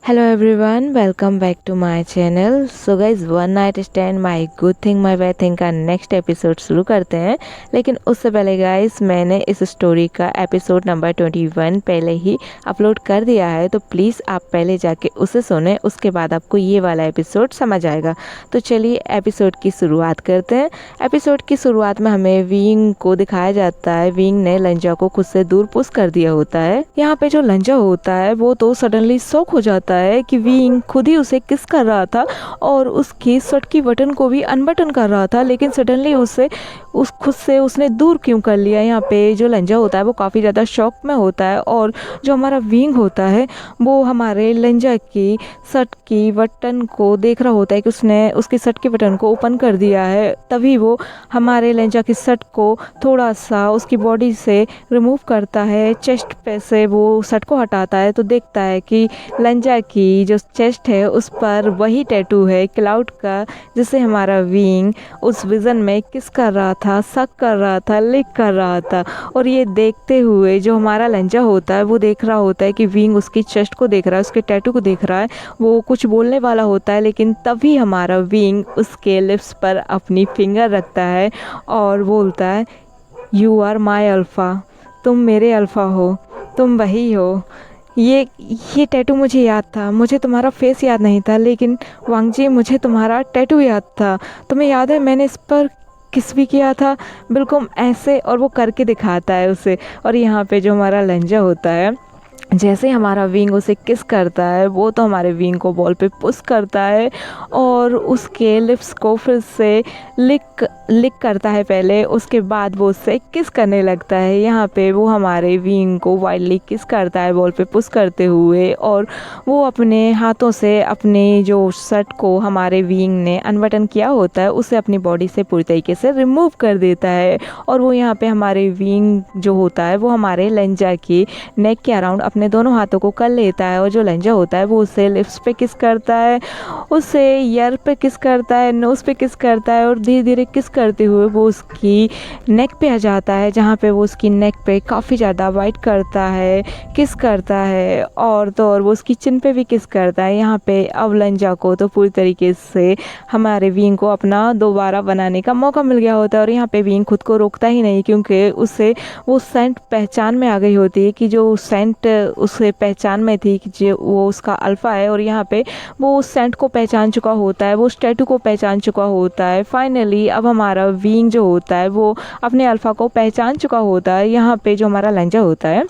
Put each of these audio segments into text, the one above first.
Hello everyone, welcome back to my channel. So guys, one night stand my good thing my bad thing का next episode शुरू करते हैं। लेकिन उससे पहले गाइस, मैंने इस स्टोरी का एपिसोड नंबर 21 पहले ही अपलोड कर दिया है, तो प्लीज़ आप पहले जाके उसे सुने, उसके बाद आपको ये वाला एपिसोड समझ आएगा। तो चलिए एपिसोड की शुरुआत करते हैं। एपिसोड की शुरुआत में हमें विंग को दिखाया जाता है। विंग ने लंजा को खुद से दूर पुश कर दिया होता है। यहाँ पे जो लंजा होता है वो तो सडनली शॉक हो जाता है कि विंग खुद ही उसे किस कर रहा था और उसकी शर्ट की बटन को भी अनबटन कर रहा था, लेकिन सडनली उसे खुद से उसने दूर क्यों कर लिया। यहाँ पे जो लंजा होता है वो काफ़ी ज़्यादा शॉक में होता है, और जो हमारा विंग होता है वो हमारे लंजा की शर्ट की बटन को देख रहा होता है कि उसने उसकी शर्ट की बटन को ओपन कर दिया है। तभी वो हमारे लंजा की शर्ट को थोड़ा सा उसकी बॉडी से रिमूव करता है, चेस्ट पे से वो शर्ट को हटाता है, तो देखता है कि लंजा की जो चेस्ट है उस पर वही टैटू है क्लाउड का, जिसे हमारा विंग उस विज़न में किस कर रहा था, शक कर रहा था, लिक कर रहा था। और ये देखते हुए जो हमारा लंजा होता है वो देख रहा होता है कि विंग उसकी चेस्ट को देख रहा है, उसके टैटू को देख रहा है। वो कुछ बोलने वाला होता है, लेकिन तभी हमारा विंग उसके लिप्स पर अपनी फिंगर रखता है और बोलता है, यू आर माई अल्फ़ा, तुम मेरे अल्फ़ा हो, तुम वही हो। ये टैटू मुझे याद था, मुझे तुम्हारा फेस याद नहीं था, लेकिन वांग जी मुझे तुम्हारा टैटू याद था। तुम्हें याद है मैंने इस पर किस भी किया था, बिल्कुल ऐसे। और वो करके दिखाता है उसे। और यहाँ पे जो हमारा लंजा होता है, जैसे हमारा विंग उसे किस करता है, वो तो हमारे विंग को बॉल पे पुश करता है और उसके लिप्स को फिर से लिक करता है पहले, उसके बाद वो उससे किस करने लगता है। यहाँ पे वो हमारे विंग को वाइल्डली किस करता है बॉल पे पुश करते हुए, और वो अपने हाथों से अपने जो शर्ट को हमारे विंग ने अनबटन किया होता है उसे अपनी बॉडी से पूरी तरीके से रिमूव कर देता है। और वो यहाँ पे हमारे विंग जो होता है वो हमारे लंजा की नेक के अराउंड अपने दोनों हाथों को कर लेता है, और जो लंजा होता है वो उसे लिप्स पे किस करता है, उसे ईयर पे किस करता है, नोज़ पे किस करता है, और धीरे धीरे किस करते हुए वो उसकी नेक पे आ जाता है, जहाँ पे वो उसकी नेक पे काफ़ी ज़्यादा वाइट करता है, किस करता है। और तो और वो उसकी चिन पे भी किस करता है। यहाँ पे अब लंजा को तो पूरी तरीके से हमारे विंग को अपना दोबारा बनाने का मौका मिल गया होता है। और यहाँ पे विंग खुद को रोकता ही नहीं, क्योंकि उसे वो सेंट पहचान में आ गई होती है कि जो सेंट उसे पहचान में थी कि जो वो उसका अल्फ़ा है। और यहाँ पे वो उस सेंट को पहचान चुका होता है, वो उस टैटू को पहचान चुका होता है। फाइनली अब हमारा विंग जो होता है वो अपने अल्फ़ा को पहचान चुका होता है। यहाँ पे जो हमारा लंजा होता है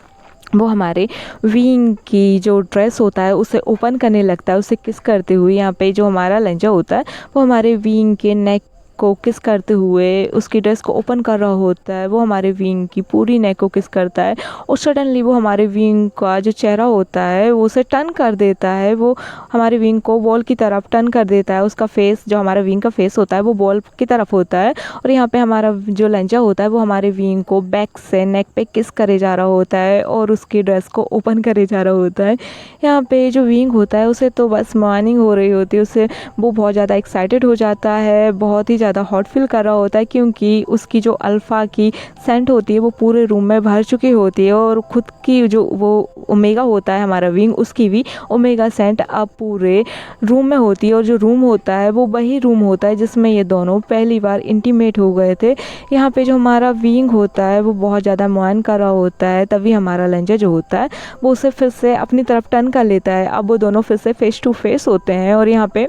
वो हमारे विंग की जो ड्रेस होता है उसे ओपन करने लगता है, उसे किस करते हुए। यहाँ पे जो हमारा लंजा होता है वो हमारे विंग के नेक को किस करते हुए उसकी ड्रेस को ओपन कर रहा होता है। वो हमारे विंग की पूरी नेक को किस करता है, और सडनली वो हमारे विंग का जो चेहरा होता है वो उसे टर्न कर देता है। वो हमारे विंग को बॉल की तरफ टर्न कर देता है। उसका फेस, जो हमारा विंग का फेस होता है वो बॉल की तरफ होता है। और यहाँ पे हमारा जो लंजा होता है वो हमारे विंग को बैक से नेक पे किस करे जा रहा होता है और उसकी ड्रेस को ओपन करे जा रहा होता है। यहाँ पे जो विंग होता है उसे तो बस मॉर्निंग हो रही होती है, उसे वो बहुत ज़्यादा एक्साइटेड हो जाता है, बहुत ही ज़्यादा हॉट फील कर रहा होता है, क्योंकि उसकी जो अल्फ़ा की सेंट होती है वो पूरे रूम में भर चुकी होती है। और ख़ुद की जो वो ओमेगा होता है हमारा विंग, उसकी भी ओमेगा सेंट अब पूरे रूम में होती है। और जो रूम होता है वो वही रूम होता है जिसमें ये दोनों पहली बार इंटीमेट हो गए थे। यहाँ पे जो हमारा विंग होता है वो बहुत ज़्यादा मुआयन कर रहा होता है, तभी हमारा लंजा जो होता है वो उसे फिर से अपनी तरफ टर्न कर लेता है। अब वो दोनों फिर से फेस टू फेस होते हैं, और यहाँ पे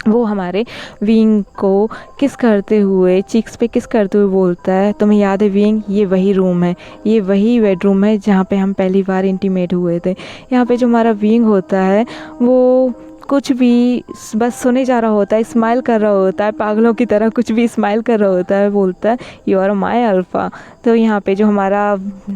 वो हमारे विंग को किस करते हुए, चीक्स पे किस करते हुए बोलता है, तुम्हें याद है विंग, ये वही रूम है, ये वही बेडरूम है जहाँ पे हम पहली बार इंटीमेट हुए थे। यहाँ पे जो हमारा विंग होता है वो कुछ भी बस सुने जा रहा होता है, स्माइल कर रहा होता है, पागलों की तरह कुछ भी स्माइल कर रहा होता है, बोलता है यू आर माई अल्फ़ा। तो यहाँ पे जो हमारा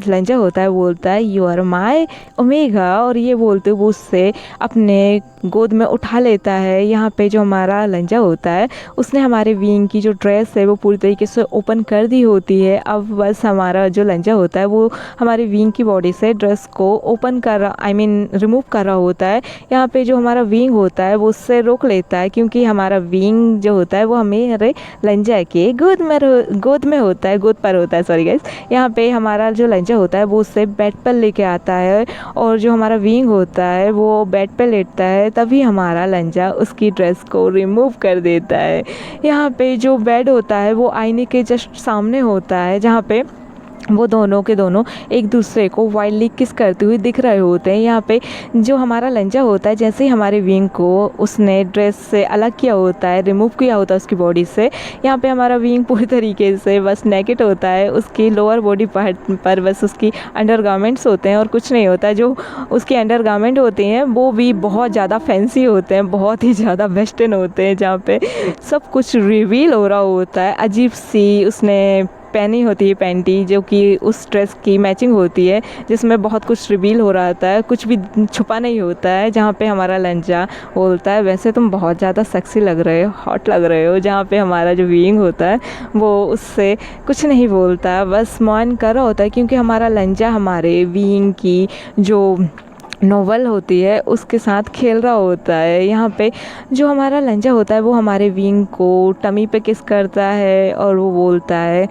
लंजा होता है बोलता है यू आर माई ओमेगा, और ये बोलते हुए उससे अपने गोद में उठा लेता है। यहाँ पे जो हमारा लंजा होता है उसने हमारे विंग की जो ड्रेस है वो पूरी तरीके से ओपन कर दी होती है। अब बस हमारा जो लंजा होता है वो हमारे विंग की बॉडी से ड्रेस को ओपन कर रहा, रिमूव कर रहा होता है। यहाँ पे जो हमारा विंग होता है वो उससे रोक लेता है, क्योंकि हमारा विंग जो होता है वो हमारे लंजा के गोद में होता है, गोद पर होता है, सॉरी गाइस। यहाँ पे हमारा जो लंजा होता है वो उससे बेड पर लेके आता है, और जो हमारा विंग होता है वो बेड पे लेटता है, तभी हमारा लंजा उसकी ड्रेस को रिमूव कर देता है। यहाँ पे जो बेड होता है वो आईने के जस्ट सामने होता है, जहाँ पे वो दोनों के दोनों एक दूसरे को वाइल्डली किस करते हुए दिख रहे होते हैं। यहाँ पे जो हमारा लंजा होता है, जैसे ही हमारे विंग को उसने ड्रेस से अलग किया होता है, रिमूव किया होता है उसकी बॉडी से, यहाँ पे हमारा विंग पूरी तरीके से बस नेकेड होता है। उसकी लोअर बॉडी पार्ट पर बस उसकी अंडरगारमेंट्स होते हैं और कुछ नहीं होता है। जो उसके अंडरगारमेंट होते हैं वो भी बहुत ज़्यादा फैंसी होते हैं, बहुत ही ज़्यादा वेस्टर्न होते हैं, जहाँ पे सब कुछ रिवील हो रहा होता है। अजीब सी उसने पहनी होती है पैंटी, जो कि उस ड्रेस की मैचिंग होती है, जिसमें बहुत कुछ रिवील हो रहा होता है, कुछ भी छुपा नहीं होता है। जहाँ पे हमारा लंजा बोलता है वैसे तुम बहुत ज़्यादा सेक्सी लग रहे हो, हॉट लग रहे हो। जहाँ पे हमारा जो विंग होता है वो उससे कुछ नहीं बोलता, बस मान कर रहा होता है, क्योंकि हमारा लंजा हमारे विंग की जो नोवेल होती है उसके साथ खेल रहा होता है। यहाँ पे जो हमारा लंजा होता है वो हमारे विंग को टमी पे किस करता है, और वो बोलता है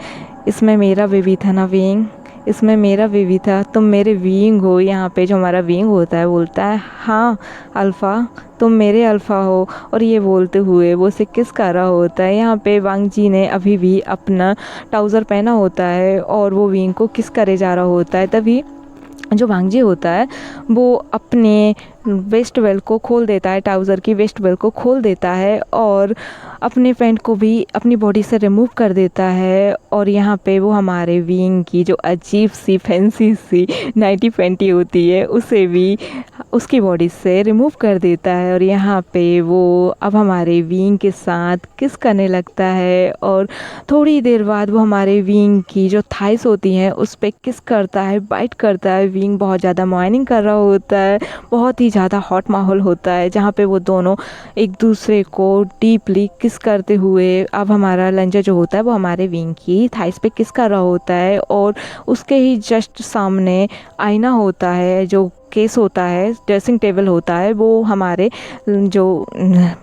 इसमें मेरा बेबी था ना विंग, इसमें मेरा बेबी था, तुम मेरे विंग हो। यहाँ पे जो हमारा विंग होता है बोलता है हाँ अल्फ़ा, तुम मेरे अल्फ़ा हो, और ये बोलते हुए वो उसे किस कर रहा होता है। यहाँ पे वांग जी ने अभी भी अपना ट्राउज़र पहना होता है और वो विंग को किस करे जा रहा होता है। तभी जो वांगजी होता है वो अपने वेस्ट बेल्ट को खोल देता है, ट्राउज़र की वेस्ट बेल्ट को खोल देता है, और अपने पैंट को भी अपनी बॉडी से रिमूव कर देता है। और यहाँ पे वो हमारे विंग की जो अजीब सी फैंसी सी नाइटी पैंटी होती है उसे भी उसकी बॉडी से रिमूव कर देता है। और यहाँ पे वो अब हमारे विंग के साथ किस करने लगता है, और थोड़ी देर बाद वो हमारे विंग की जो थाइस होती हैं उस पर किस करता है, बाइट करता है। विंग बहुत ज़्यादा मॉर्निंग कर रहा होता है, बहुत ही ज़्यादा हॉट माहौल होता है, जहाँ पे वो दोनों एक दूसरे को डीपली किस करते हुए अब हमारा लंजा जो होता है वो हमारे विंग की थाइस पे किस कर रहा होता है। और उसके ही जस्ट सामने आईना होता है, जो केस होता है, ड्रेसिंग टेबल होता है, वो हमारे जो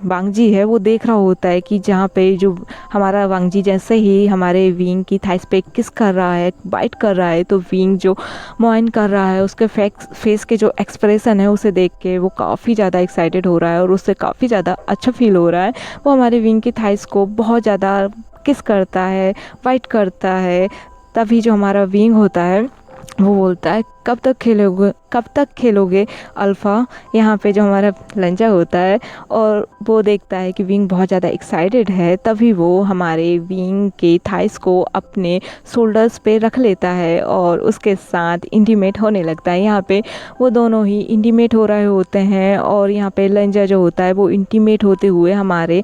वांगजी है वो देख रहा होता है कि जहाँ पे जो हमारा वांगजी जैसे ही हमारे विंग की थाइस पे किस कर रहा है, बाइट कर रहा है, तो विंग जो मॉइन कर रहा है उसके फेस के जो एक्सप्रेशन है उसे देख के वो काफ़ी ज़्यादा एक्साइटेड हो रहा है और उससे काफ़ी ज़्यादा अच्छा फील हो रहा है। वो हमारे विंग की थाइस को बहुत ज़्यादा किस करता है, बाइट करता है। तभी जो हमारा विंग होता है वो बोलता है कब तक खेलोगे अल्फ़ा। यहाँ पे जो हमारा लंजा होता है और वो देखता है कि विंग बहुत ज़्यादा एक्साइटेड है, तभी वो हमारे विंग के थाइस को अपने शोल्डर्स पे रख लेता है और उसके साथ इंटीमेट होने लगता है। यहाँ पे वो दोनों ही इंटीमेट हो रहे होते हैं, और यहाँ पे लंजा जो होता है वो इंटीमेट होते हुए हमारे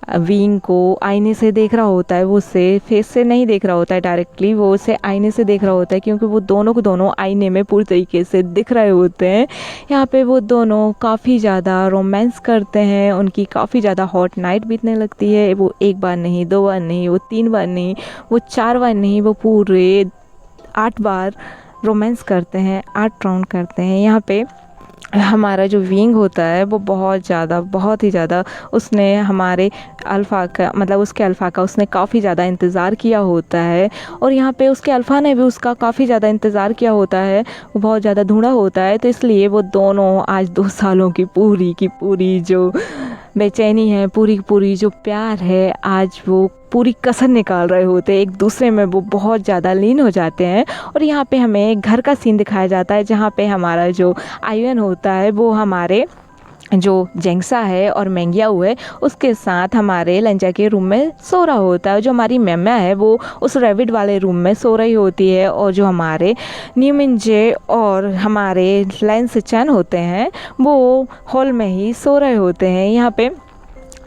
विंग को आईने से देख रहा होता है। वो उसे फेस से नहीं देख रहा होता है डायरेक्टली, वो उसे आईने से देख रहा होता है, क्योंकि वो दोनों को दोनों आईने में पूरी तरीके से दिख रहे होते हैं। यहाँ पे वो दोनों काफ़ी ज़्यादा रोमांस करते हैं, उनकी काफ़ी ज़्यादा हॉट नाइट बीतने लगती है। वो एक बार नहीं, 2 बार नहीं, वो 3 बार नहीं, वो 4 बार नहीं, वो पूरे 8 बार रोमांस करते हैं, 8 राउंड करते हैं। यहाँ पे हमारा जो विंग होता है वो बहुत ही ज़्यादा उसने हमारे अल्फ़ा का मतलब उसके अल्फ़ा का उसने काफ़ी ज़्यादा इंतज़ार किया होता है, और यहाँ पे उसके अल्फ़ा ने भी उसका काफ़ी ज़्यादा इंतज़ार किया होता है। वो बहुत ज़्यादा ढूंढा होता है, तो इसलिए वो दोनों आज 2 सालों की पूरी जो बेचैनी है, पूरी जो प्यार है, आज वो पूरी कसर निकाल रहे होते हैं एक दूसरे में। वो बहुत ज़्यादा लीन हो जाते हैं। और यहाँ पे हमें घर का सीन दिखाया जाता है, जहाँ पे हमारा जो आयुन होता है वो हमारे जो जेंगसा है और मेंगियाऊ है उसके साथ हमारे लंजा के रूम में सो रहा होता है। जो हमारी मेम्या है वो उस रैबिट वाले रूम में सो रही होती है, और जो हमारे न्यूमिनजे और हमारे लेंस चैन होते हैं वो हॉल में ही सो रहे होते हैं। यहाँ पे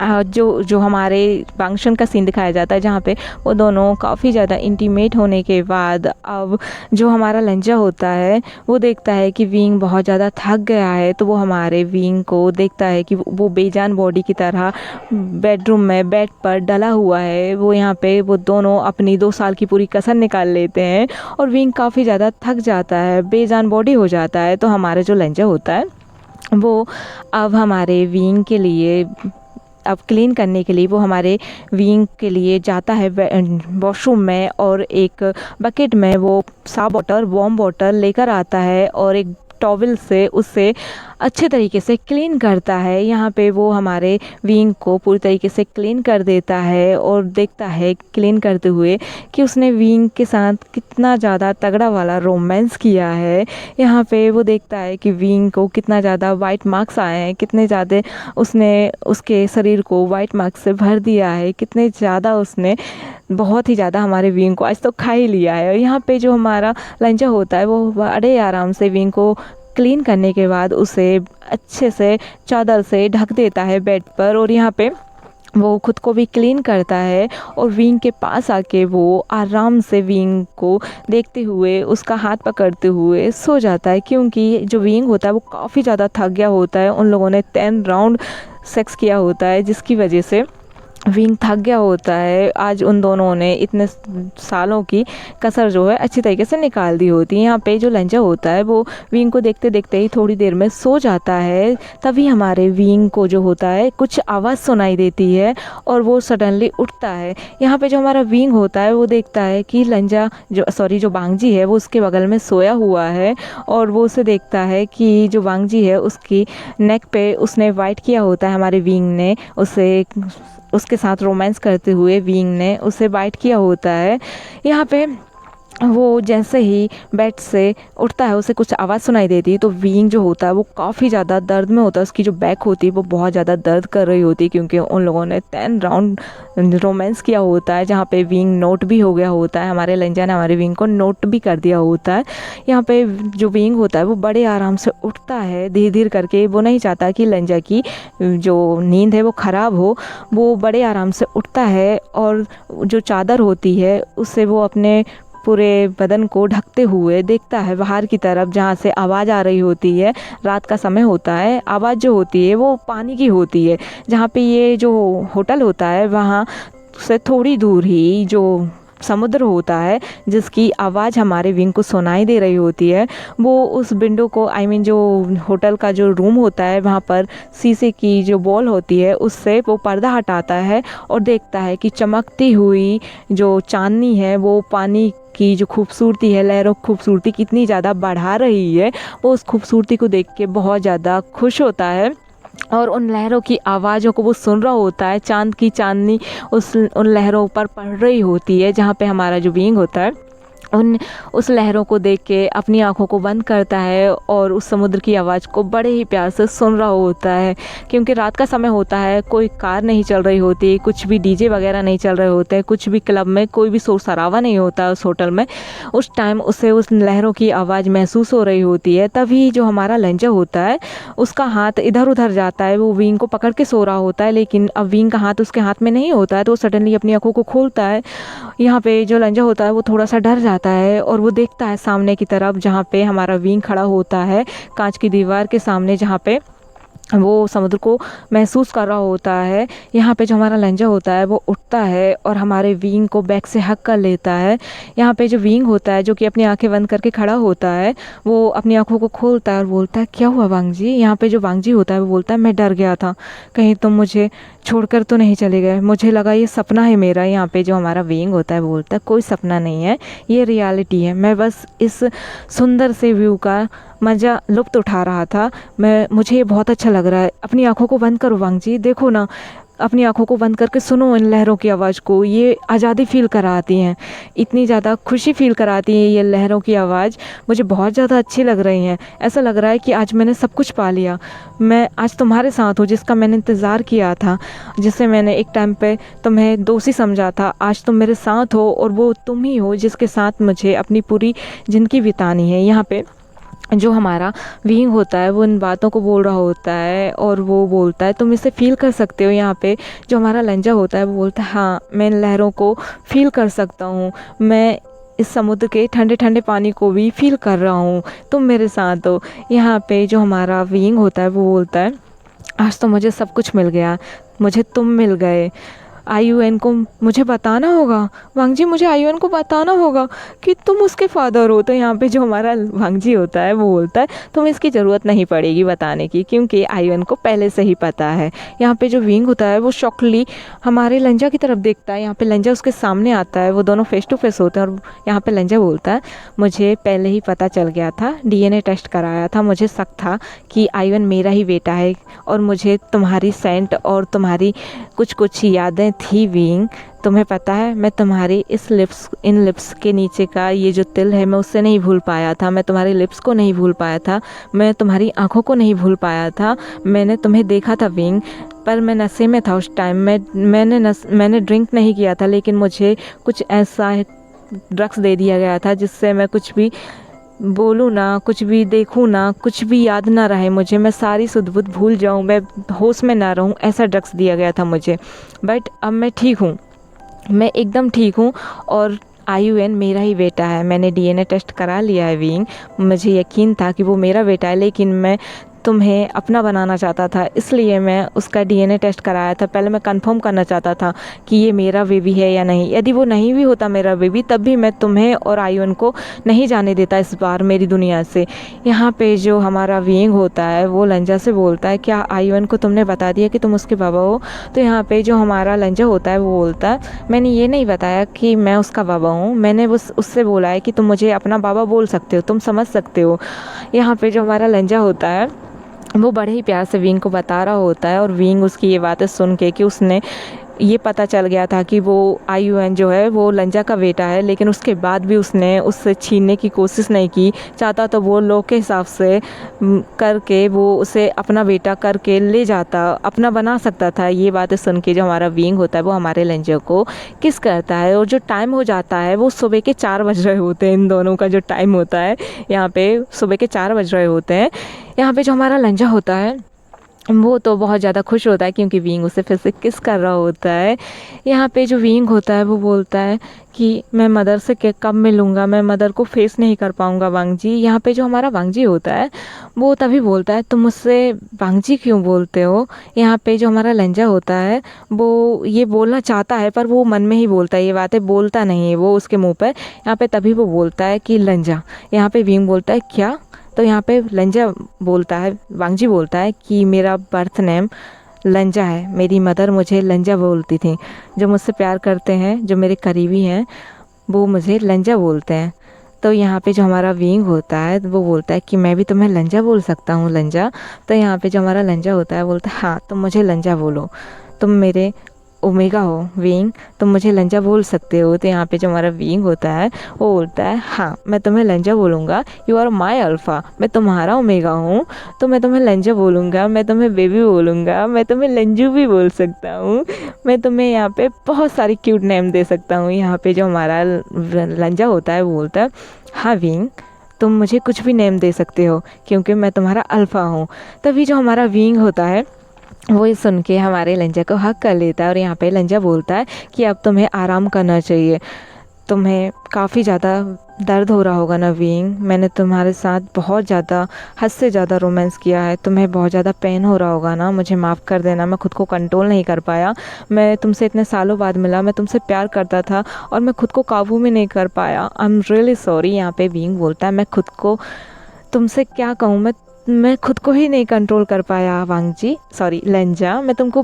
जो हमारे फंक्शन का सीन दिखाया जाता है, जहाँ पे वो दोनों काफ़ी ज़्यादा इंटीमेट होने के बाद अब जो हमारा लंजा होता है वो देखता है कि विंग बहुत ज़्यादा थक गया है, तो वो हमारे विंग को देखता है कि वो बेजान बॉडी की तरह बेडरूम में बेड पर डला हुआ है। वो यहाँ पे वो दोनों अपनी 2 साल की पूरी कसर निकाल लेते हैं, और विंग काफ़ी ज़्यादा थक जाता है, बेजान बॉडी हो जाता है। तो हमारा जो लंजा होता है वो अब हमारे विंग के लिए, अब क्लीन करने के लिए वो हमारे विंग के लिए जाता है वॉशरूम में, और एक बकेट में वो साफ वाटर, वार्म वाटर लेकर आता है और एक टॉवल से उससे अच्छे तरीके से क्लीन करता है। यहाँ पे वो हमारे विंग को पूरी तरीके से क्लीन कर देता है और देखता है क्लीन करते हुए कि उसने विंग के साथ कितना ज़्यादा तगड़ा वाला रोमांस किया है। यहाँ पे वो देखता है कि विंग को कितना ज़्यादा वाइट मार्क्स आए हैं, कितने ज़्यादा उसने उसके शरीर को वाइट मार्क्स से भर दिया है, कितने ज़्यादा उसने, बहुत ही ज़्यादा हमारे विंग को आज तो खा ही लिया है। और यहाँ पे जो हमारा लंचा होता है वो बड़े आराम से विंग को क्लीन करने के बाद उसे अच्छे से चादर से ढक देता है बेड पर, और यहाँ पे वो खुद को भी क्लीन करता है और विंग के पास आके वो आराम से विंग को देखते हुए उसका हाथ पकड़ते हुए सो जाता है, क्योंकि जो विंग होता है वो काफ़ी ज़्यादा थक गया होता है। उन लोगों ने 10 राउंड सेक्स किया होता है, जिसकी वजह से विंग थक गया होता है। आज उन दोनों ने इतने सालों की कसर जो है अच्छी तरीके से निकाल दी होती है। यहाँ पे जो लंजा होता है वो विंग को देखते देखते ही थोड़ी देर में सो जाता है। तभी हमारे विंग को जो होता है कुछ आवाज़ सुनाई देती है और वो सडनली उठता है। यहाँ पे जो हमारा विंग होता है वो देखता है कि लंजा जो बांगजी है वो उसके बगल में सोया हुआ है, और वो उसे देखता है कि जो बांगजी है उसकी नेक पे उसने वाइट किया होता है, हमारे विंग ने उसे उसके साथ रोमांस करते हुए विंग ने उसे बाइट किया होता है। यहाँ पे वो जैसे ही बेड से उठता है उसे कुछ आवाज़ सुनाई देती है, तो विंग जो होता है वो काफ़ी ज़्यादा दर्द में होता है। उसकी जो बैक होती है वो बहुत ज़्यादा दर्द कर रही होती है, क्योंकि उन लोगों ने 10 राउंड रोमांस किया होता है, जहाँ पे विंग नोट भी हो गया होता है। हमारे लंजा ने हमारे विंग को नोट भी कर दिया होता है। यहाँ पे जो विंग होता है वो बड़े आराम से उठता है धीरे धीरे करके। वो नहीं चाहता कि लंजा की जो नींद है वो ख़राब हो। वो बड़े आराम से उठता है और जो चादर होती है उससे वो अपने पूरे बदन को ढकते हुए देखता है बाहर की तरफ, जहाँ से आवाज़ आ रही होती है। रात का समय होता है, आवाज़ जो होती है वो पानी की होती है। जहाँ पे ये जो होटल होता है वहाँ से थोड़ी दूर ही जो समुद्र होता है, जिसकी आवाज़ हमारे विंग को सुनाई दे रही होती है। वो उस विंडो को, जो होटल का जो रूम होता है वहाँ पर शीशे की जो वॉल होती है उससे वो पर्दा हटाता है और देखता है कि चमकती हुई जो चांदनी है वो पानी की जो खूबसूरती है, लहरों की खूबसूरती कितनी ज़्यादा बढ़ा रही है। वो उस खूबसूरती को देख के बहुत ज़्यादा खुश होता है और उन लहरों की आवाज़ों को वो सुन रहा होता है। चांद की चांदनी उन लहरों पर पड़ रही होती है, जहाँ पे हमारा जो बीइंग होता है उस लहरों को देख के अपनी आँखों को बंद करता है और उस समुद्र की आवाज़ को बड़े ही प्यार से सुन रहा होता है। क्योंकि रात का समय होता है, कोई कार नहीं चल रही होती, कुछ भी डीजे वगैरह नहीं चल रहे होते, कुछ भी क्लब में कोई भी शोर शराबा नहीं होता उस होटल में। उस टाइम उसे उस लहरों की आवाज़ महसूस हो रही होती है। तभी जो हमारा लंजा होता है उसका हाथ इधर उधर जाता है। वो विंग को पकड़ के सो रहा होता है, लेकिन अब विंग का हाथ उसके हाथ में नहीं होता है, तो वो सडनली अपनी आँखों को खोलता है। यहाँ पे जो लंजा होता है वो थोड़ा सा डर जाता है और वो देखता है सामने की तरफ, जहाँ पे हमारा विंग खड़ा होता है कांच की दीवार के सामने, जहाँ पे वो समुद्र को महसूस कर रहा होता है। यहाँ पे जो हमारा लंजा होता है वो उठता है और हमारे विंग को बैक से हक कर लेता है। यहाँ पे जो विंग होता है, जो कि अपनी आंखें बंद करके खड़ा होता है, वो अपनी आंखों को खोलता है और बोलता है, क्या हुआ वांग जी? यहाँ पे जो वांग जी होता है वो बोलता है, मैं डर गया था, कहीं तुम मुझे छोड़कर तो नहीं चले गए, मुझे लगा ये सपना है मेरा। यहाँ पे जो हमारा विंग होता है वो बोलता है, कोई सपना नहीं है, ये रियलिटी है, मैं बस इस सुंदर से व्यू का मज़ा लुत्फ़ उठा रहा था। मुझे ये बहुत अच्छा लग रहा है। अपनी आँखों को बंद करो वांग जी, देखो ना, अपनी आँखों को बंद करके सुनो इन लहरों की आवाज़ को, ये आज़ादी फ़ील कराती हैं, इतनी ज़्यादा खुशी फ़ील कराती है ये लहरों की आवाज़, मुझे बहुत ज़्यादा अच्छी लग रही हैं। ऐसा लग रहा है कि आज मैंने सब कुछ पा लिया, मैं आज तुम्हारे साथ हूँ, जिसका मैंने इंतज़ार किया था, जिसे मैंने एक टाइम पे तुम्हें दोषी समझा था, आज तुम मेरे साथ हो और वो तुम ही हो जिसके साथ मुझे अपनी पूरी ज़िंदगी बितानी है। यहाँ पे जो हमारा विंग होता है वो इन बातों को बोल रहा होता है और वो बोलता है, तुम इसे फ़ील कर सकते हो। यहाँ पे जो हमारा लंजा होता है वो बोलता है, हाँ मैं इन लहरों को फ़ील कर सकता हूँ, मैं इस समुद्र के ठंडे ठंडे पानी को भी फ़ील कर रहा हूँ, तुम मेरे साथ हो। यहाँ पे जो हमारा विंग होता है वो बोलता है, आज तो मुझे सब कुछ मिल गया, मुझे तुम मिल गए, आईयूएन को मुझे बताना होगा, वांगजी मुझे आईयूएन को बताना होगा कि तुम उसके फादर हो। तो यहाँ पे जो हमारा वांगजी होता है वो बोलता है तुम्हें इसकी ज़रूरत नहीं पड़ेगी बताने की, क्योंकि आईयूएन को पहले से ही पता है। यहाँ पे जो विंग होता है वो शॉकली हमारे लंजा की तरफ देखता है। यहाँ पे लंजा उसके सामने आता है, वो दोनों फेस टू फेस होते हैं और यहाँ पे लंजा बोलता है मुझे पहले ही पता चल गया था, डीएनए टेस्ट कराया था, मुझे शक था कि आईयूएन मेरा ही बेटा है और मुझे तुम्हारी सेंट और तुम्हारी कुछ कुछ यादें थी विंग। तुम्हें पता है मैं तुम्हारी इन लिप्स के नीचे का ये जो तिल है मैं उससे नहीं भूल पाया था, मैं तुम्हारी लिप्स को नहीं भूल पाया था, मैं तुम्हारी आंखों को नहीं भूल पाया था। मैंने तुम्हें देखा था विंग, पर मैं नशे में था उस टाइम। मैंने ड्रिंक नहीं किया था, लेकिन मुझे कुछ ऐसा ड्रग्स दे दिया गया था जिससे मैं कुछ भी बोलूँ ना, कुछ भी देखूँ ना, कुछ भी याद ना रहे मुझे, मैं सारी सुध बुध भूल जाऊँ, मैं होश में ना रहूँ, ऐसा ड्रग्स दिया गया था मुझे। बट अब मैं ठीक हूँ, मैं एकदम ठीक हूँ और आईयूएन मेरा ही बेटा है। मैंने डीएनए टेस्ट करा लिया है विंग, मुझे यकीन था कि वो मेरा बेटा है, लेकिन मैं तुम्हें अपना बनाना चाहता था, इसलिए मैं उसका डीएनए टेस्ट कराया था। पहले मैं कंफर्म करना चाहता था कि ये मेरा बेबी है या नहीं। यदि वो नहीं भी होता मेरा बेबी, तब भी मैं तुम्हें और आईयूएन को नहीं जाने देता इस बार मेरी दुनिया से। यहाँ पे जो हमारा विंग होता है वो लंजा से बोलता है क्या आईयूएन को तुमने बता दिया कि तुम उसके बाबा हो? तो यहाँ पे जो हमारा लंजा होता है वो बोलता है मैंने ये नहीं बताया कि मैं उसका बाबा हूँ, मैंने उससे बोला है कि तुम मुझे अपना बाबा बोल सकते हो, तुम समझ सकते हो। यहाँ पे जो हमारा लंजा होता है वो बड़े ही प्यार से विंग को बता रहा होता है और विंग उसकी ये बातें सुन के कि उसने ये पता चल गया था कि वो आईयूएन जो है वो लंजा का बेटा है, लेकिन उसके बाद भी उसने उससे छीनने की कोशिश नहीं की। चाहता तो वो लोग के हिसाब से करके वो उसे अपना बेटा करके ले जाता, अपना बना सकता था। ये बातें सुन के जो हमारा विंग होता है वो हमारे लंजा को किस करता है और जो टाइम हो जाता है वो सुबह के 4 बज रहे होते हैं। इन दोनों का जो टाइम होता है यहाँ पे सुबह के 4 बज रहे होते हैं। यहाँ पे जो हमारा लंजा होता है वो तो बहुत ज़्यादा खुश होता है क्योंकि विंग उसे फिर से किस कर रहा होता है। यहाँ पे जो विंग होता है वो बोलता है कि मैं मदर से कब मिलूँगा, मैं मदर को फेस नहीं कर पाऊँगा वांगजी। यहाँ पे जो हमारा वांगजी होता है वो तभी बोलता है तुम मुझसे वांगजी क्यों बोलते हो? यहाँ पे जो हमारा लंजा होता है वो ये बोलना चाहता है पर वो मन में ही बोलता है, ये बातें बोलता नहीं है वो उसके मुँह पर। यहाँ पे तभी वो बोलता है कि लंजा। यहाँ पे विंग बोलता है क्या? तो यहाँ पे लंजा बोलता है, वांगजी बोलता है कि मेरा बर्थ नेम लंजा है, मेरी मदर मुझे लंजा बोलती थी, जो मुझसे प्यार करते हैं, जो मेरे करीबी हैं वो मुझे लंजा बोलते हैं। तो यहाँ पे जो हमारा विंग होता है वो बोलता है कि मैं भी तुम्हें लंजा बोल सकता हूँ लंजा। तो यहाँ पे जो हमारा लंजा होता है बोलता है हाँ तुम मुझे लंजा बोलो, तुम मेरे ओमेगा हो विंग, तुम मुझे लंजा बोल सकते हो। तो यहाँ पे जो हमारा विंग होता है वो बोलता है हाँ मैं तुम्हें लंजा बोलूँगा, यू आर माई अल्फ़ा, मैं तुम्हारा ओमेगा हूँ, तो मैं तुम्हें लंजा बोलूँगा, मैं तुम्हें बेबी बोलूँगा, मैं तुम्हें लंजू भी बोल सकता हूँ, मैं तुम्हें यहाँ पे बहुत सारी क्यूट नेम दे सकता हूँ। यहाँ पे जो हमारा लंजा होता है वो बोलता है हाँ विंग तुम मुझे कुछ भी नेम दे सकते हो क्योंकि मैं तुम्हारा अल्फ़ा हूँ। तभी जो हमारा विंग होता है वो ये सुन के हमारे लंजा को हक कर लेता है और यहाँ पे लंजा बोलता है कि अब तुम्हें आराम करना चाहिए, तुम्हें काफ़ी ज़्यादा दर्द हो रहा होगा ना विंग, मैंने तुम्हारे साथ बहुत ज़्यादा हद से ज़्यादा रोमांस किया है, तुम्हें बहुत ज़्यादा पेन हो रहा होगा ना, मुझे माफ़ कर देना, मैं खुद को कंट्रोल नहीं कर पाया, मैं तुमसे इतने सालों बाद मिला, मैं तुमसे प्यार करता था और मैं खुद को काबू में नहीं कर पाया, आई एम रियली सॉरी। यहाँ पे विंग बोलता है मैं खुद को तुमसे क्या कहूँ, मैं खुद को ही नहीं कंट्रोल कर पाया वांगजी, सॉरी लंजा, मैं तुमको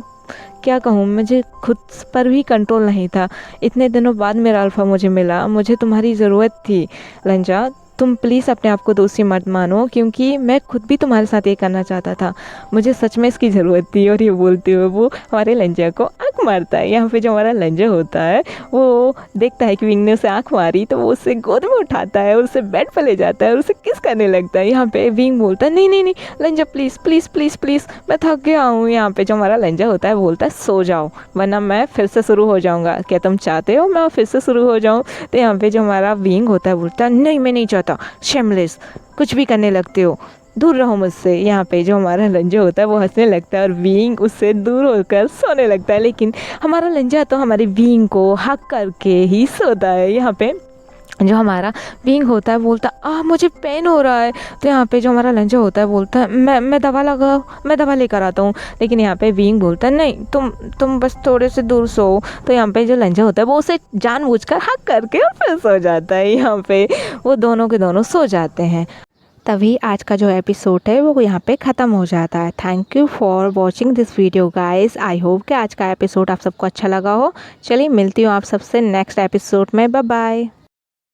क्या कहूँ, मुझे खुद पर भी कंट्रोल नहीं था। इतने दिनों बाद मेरा अल्फ़ा मुझे मिला, मुझे तुम्हारी ज़रूरत थी लंजा, तुम प्लीज़ अपने आप को दोषी मत मानो क्योंकि मैं खुद भी तुम्हारे साथ ये करना चाहता था, मुझे सच में इसकी ज़रूरत थी। और ये बोलते हुए वो हमारे लंजा को आँख मारता है। यहाँ पे जो हमारा लंजा होता है वो देखता है कि विंग ने उसे आँख मारी तो वो उसे गोद में उठाता है और उसे बेड पर ले जाता है और उसे किस करने लगता है। यहाँ पे विंग बोलता है नहीं नहीं नहीं लंजा प्लीज़ प्लीज़ प्लीज़ प्लीज़ मैं थक गया हूँ। यहाँ पे जो हमारा लंजा होता है बोलता है सो जाओ वरना मैं फिर से शुरू हो जाऊँगा, क्या तुम चाहते हो मैं फिर से शुरू हो जाऊँ? तो यहाँ पे जो हमारा विंग होता है बोलता है नहीं मैं नहीं चाहता, शेमलेस कुछ भी करने लगते हो, दूर रहो मुझसे। यहाँ पे जो हमारा लंजा होता है वो हंसने लगता है और विंग उससे दूर होकर सोने लगता है, लेकिन हमारा लंजा तो हमारे विंग को हक करके ही सोता है। यहाँ पे जो हमारा विंग होता है बोलता है मुझे पेन हो रहा है। तो यहाँ पे जो हमारा लंजा होता है बोलता है मैं दवा लगाओ, मैं दवा लेकर आता हूँ। लेकिन यहाँ पे विंग बोलता है नहीं, तुम बस थोड़े से दूर सो। तो यहाँ पे जो लंजा होता है वो उसे जानबूझकर हक करके और फिर सो जाता है। यहाँ पे वो दोनों के दोनों सो जाते हैं। तभी आज का जो एपिसोड है वो यहाँ पे ख़त्म हो जाता है। Thank you for watching this video guys. I hope कि आज का एपिसोड आप सबको अच्छा लगा हो। चलिए मिलती हूँ आप सबसे नेक्स्ट एपिसोड में। Bye bye.